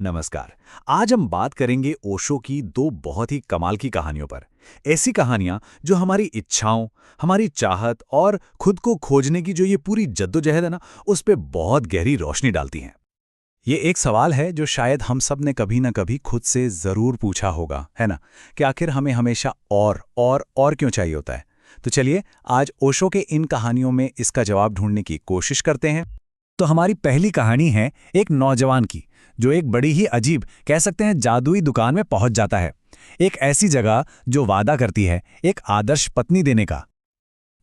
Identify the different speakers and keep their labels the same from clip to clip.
Speaker 1: नमस्कार। आज हम बात करेंगे ओशो की दो बहुत ही कमाल की कहानियों पर। ऐसी कहानियां जो हमारी इच्छाओं, हमारी चाहत और खुद को खोजने की जो ये पूरी जद्दोजहद है ना, उस पे बहुत गहरी रोशनी डालती हैं। ये एक सवाल है जो शायद हम सब ने कभी ना कभी खुद से ज़रूर पूछा होगा, है ना? कि आखिर हमें हमेशा और क्यों चाहिए होता है? तो चलिए आज ओशो के इन कहानियों में इसका जवाब ढूंढने की कोशिश करते हैं। तो हमारी पहली कहानी है एक नौजवान की, जो एक बड़ी ही अजीब, कह सकते हैं जादुई दुकान में पहुंच जाता है। एक ऐसी जगह जो वादा करती है एक आदर्श पत्नी देने का।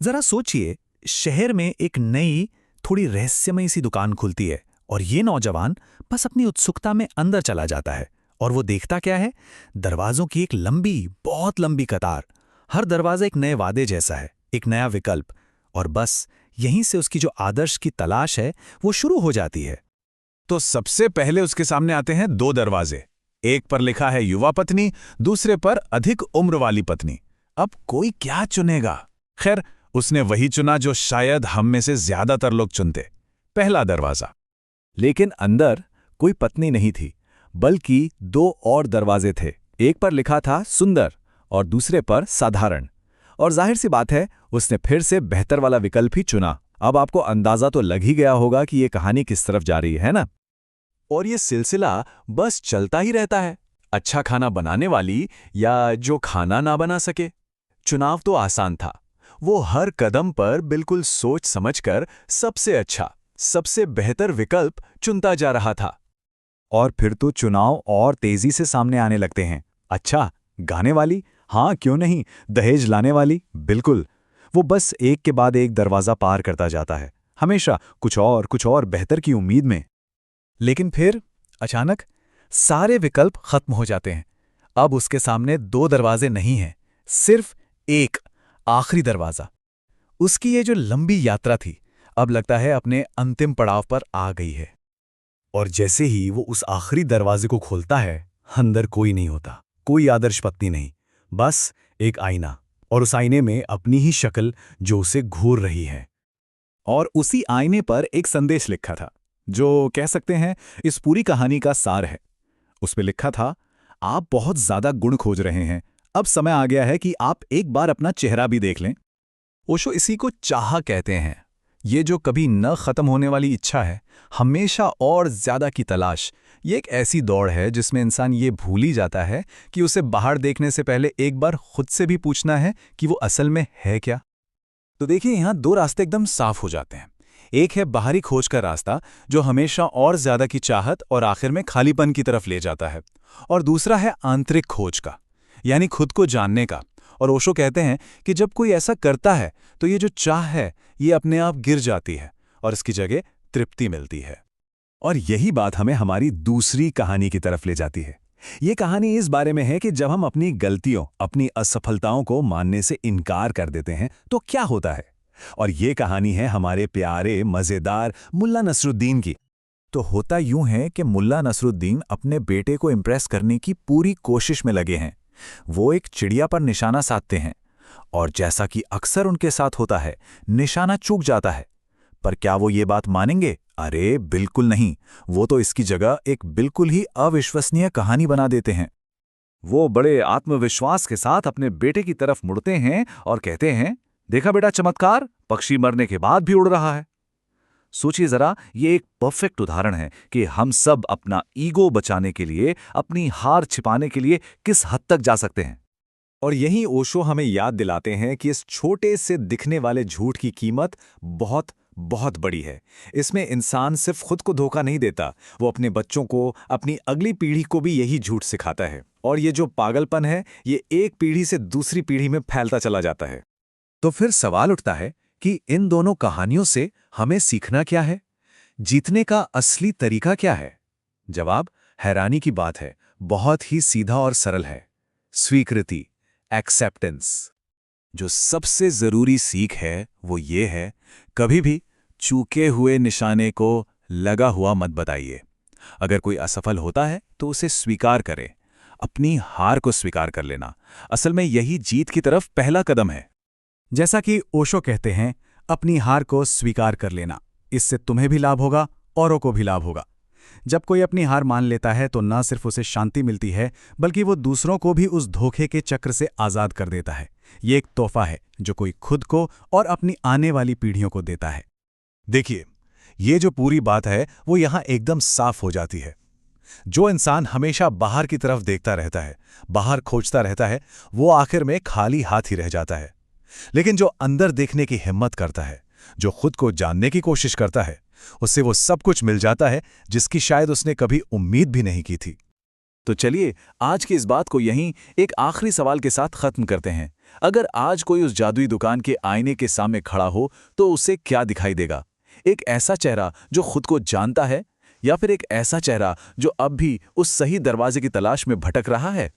Speaker 1: जरा सोचिए, शहर में एक नई, थोड़ी रहस्यमयी सी दुकान खुलती है और ये नौजवान बस अपनी उत्सुकता में अंदर चला जाता है। और वो देखता क्या है? दरवाजों की एक लंबी, बहुत लंबी कतार। हर दरवाजा एक नए वादे जैसा है, एक नया विकल्प। और बस यहीं से उसकी जो आदर्श की तलाश है वो शुरू हो जाती है। तो सबसे पहले उसके सामने आते हैं दो दरवाजे। एक पर लिखा है युवा पत्नी, दूसरे पर अधिक उम्र वाली पत्नी। अब कोई क्या चुनेगा? खैर, उसने वही चुना जो शायद हम में से ज्यादातर लोग चुनते, पहला दरवाजा। लेकिन अंदर कोई पत्नी नहीं थी, बल्कि दो और दरवाजे थे। एक पर लिखा था सुंदर और दूसरे पर साधारण। और जाहिर सी बात है, उसने फिर से बेहतर वाला विकल्प ही चुना। अब आपको अंदाजा तो लग ही गया होगा कि ये कहानी किस तरफ जा रही है ना? और ये सिलसिला बस चलता ही रहता है। अच्छा खाना बनाने वाली या जो खाना ना बना सके। चुनाव तो आसान था। वो हर कदम पर बिल्कुल सोच समझकर सबसे अच्छा, सबसे बेहतर विकल्प चुनता जा रहा था। और फिर तो चुनाव और तेजी से सामने आने लगते हैं। अच्छा, गाने वाली? हाँ, क्यों नहीं। दहेज लाने वाली? बिल्कुल। वो बस एक के बाद एक दरवाजा पार करता जाता है, हमेशा कुछ और बेहतर की उम्मीद में। लेकिन फिर अचानक सारे विकल्प खत्म हो जाते हैं। अब उसके सामने दो दरवाजे नहीं हैं, सिर्फ एक आखिरी दरवाजा। उसकी ये जो लंबी यात्रा थी, अब लगता है अपने अंतिम पड़ाव पर आ गई है। और जैसे ही वो उस आखिरी दरवाजे को खोलता है, अंदर कोई नहीं होता, कोई आदर्श पत्नी नहीं, बस एक आईना। और उस आईने में अपनी ही शक्ल जो उसे घूर रही है। और उसी आईने पर एक संदेश लिखा था, जो कह सकते हैं इस पूरी कहानी का सार है। उस पे लिखा था, आप बहुत ज्यादा गुण खोज रहे हैं, अब समय आ गया है कि आप एक बार अपना चेहरा भी देख लें। ओशो इसी को चाह कहते हैं। ये जो कभी न खत्म होने वाली इच्छा है, हमेशा और ज्यादा की तलाश। ये एक ऐसी दौड़ है जिसमें इंसान ये भूल ही जाता है कि उसे बाहर देखने से पहले एक बार खुद से भी पूछना है कि वो असल में है क्या। तो देखिए, यहाँ दो रास्ते एकदम साफ हो जाते हैं। एक है बाहरी खोज का रास्ता, जो हमेशा और ज्यादा की चाहत और आखिर में खालीपन की तरफ ले जाता है। और दूसरा है आंतरिक खोज का, यानी खुद को जानने का। और ओशो कहते हैं कि जब कोई ऐसा करता है तो ये जो चाह है ये अपने आप गिर जाती है और इसकी जगह तृप्ति मिलती है। और यही बात हमें हमारी दूसरी कहानी की तरफ ले जाती है। ये कहानी इस बारे में है कि जब हम अपनी गलतियों, अपनी असफलताओं को मानने से इनकार कर देते हैं तो क्या होता है। और ये कहानी है हमारे प्यारे मजेदार मुल्ला नसरुद्दीन की। तो होता यूं है कि मुल्ला नसरुद्दीन अपने बेटे को इम्प्रेस करने की पूरी कोशिश में लगे हैं। वो एक चिड़िया पर निशाना साधते हैं और जैसा कि अक्सर उनके साथ होता है, निशाना चूक जाता है। पर क्या वो ये बात मानेंगे? अरे बिल्कुल नहीं। वो तो इसकी जगह एक बिल्कुल ही अविश्वसनीय कहानी बना देते हैं। वो बड़े आत्मविश्वास के साथ अपने बेटे की तरफ मुड़ते हैं और कहते हैं, देखा बेटा चमत्कार, पक्षी मरने के बाद भी उड़ रहा है। सोचिए जरा, ये एक परफेक्ट उदाहरण है कि हम सब अपना ईगो बचाने के लिए, अपनी हार छिपाने के लिए किस हद तक जा सकते हैं। और यही ओशो हमें याद दिलाते हैं कि इस छोटे से दिखने वाले झूठ की कीमत बहुत बहुत बड़ी है। इसमें इंसान सिर्फ खुद को धोखा नहीं देता, वो अपने बच्चों को, अपनी अगली पीढ़ी को भी यही झूठ सिखाता है। और ये जो पागलपन है, ये एक पीढ़ी से दूसरी पीढ़ी में फैलता चला जाता है। तो फिर सवाल उठता है कि इन दोनों कहानियों से हमें सीखना क्या है? जीतने का असली तरीका क्या है? जवाब हैरानी की बात है, बहुत ही सीधा और सरल है। स्वीकृति, एक्सेप्टेंस। जो सबसे जरूरी सीख है वो ये है, कभी भी चूके हुए निशाने को लगा हुआ मत बताइए। अगर कोई असफल होता है तो उसे स्वीकार करें, अपनी हार को स्वीकार कर लेना असल में यही जीत की तरफ पहला कदम है। जैसा कि ओशो कहते हैं, अपनी हार को स्वीकार कर लेना, इससे तुम्हें भी लाभ होगा, औरों को भी लाभ होगा। जब कोई अपनी हार मान लेता है तो न सिर्फ उसे शांति मिलती है, बल्कि वो दूसरों को भी उस धोखे के चक्र से आज़ाद कर देता है। ये एक तोहफा है जो कोई खुद को और अपनी आने वाली पीढ़ियों को देता है।
Speaker 2: देखिए, ये जो पूरी बात है वो यहाँ एकदम साफ हो जाती है। जो इंसान हमेशा बाहर की तरफ देखता रहता है, बाहर खोजता रहता है, वो आखिर में खाली हाथ ही रह जाता है। लेकिन जो अंदर देखने की हिम्मत करता है, जो खुद को जानने की कोशिश करता है, उससे वो सब कुछ मिल जाता है जिसकी शायद उसने कभी उम्मीद भी नहीं की थी।
Speaker 1: तो चलिए आज की इस बात को यहीं एक आखिरी सवाल के साथ खत्म करते हैं। अगर आज कोई उस जादुई दुकान के आईने के सामने खड़ा हो तो उसे क्या दिखाई देगा? एक ऐसा चेहरा जो खुद को जानता है, या फिर एक ऐसा चेहरा जो अब भी उस सही दरवाजे की तलाश में भटक रहा है?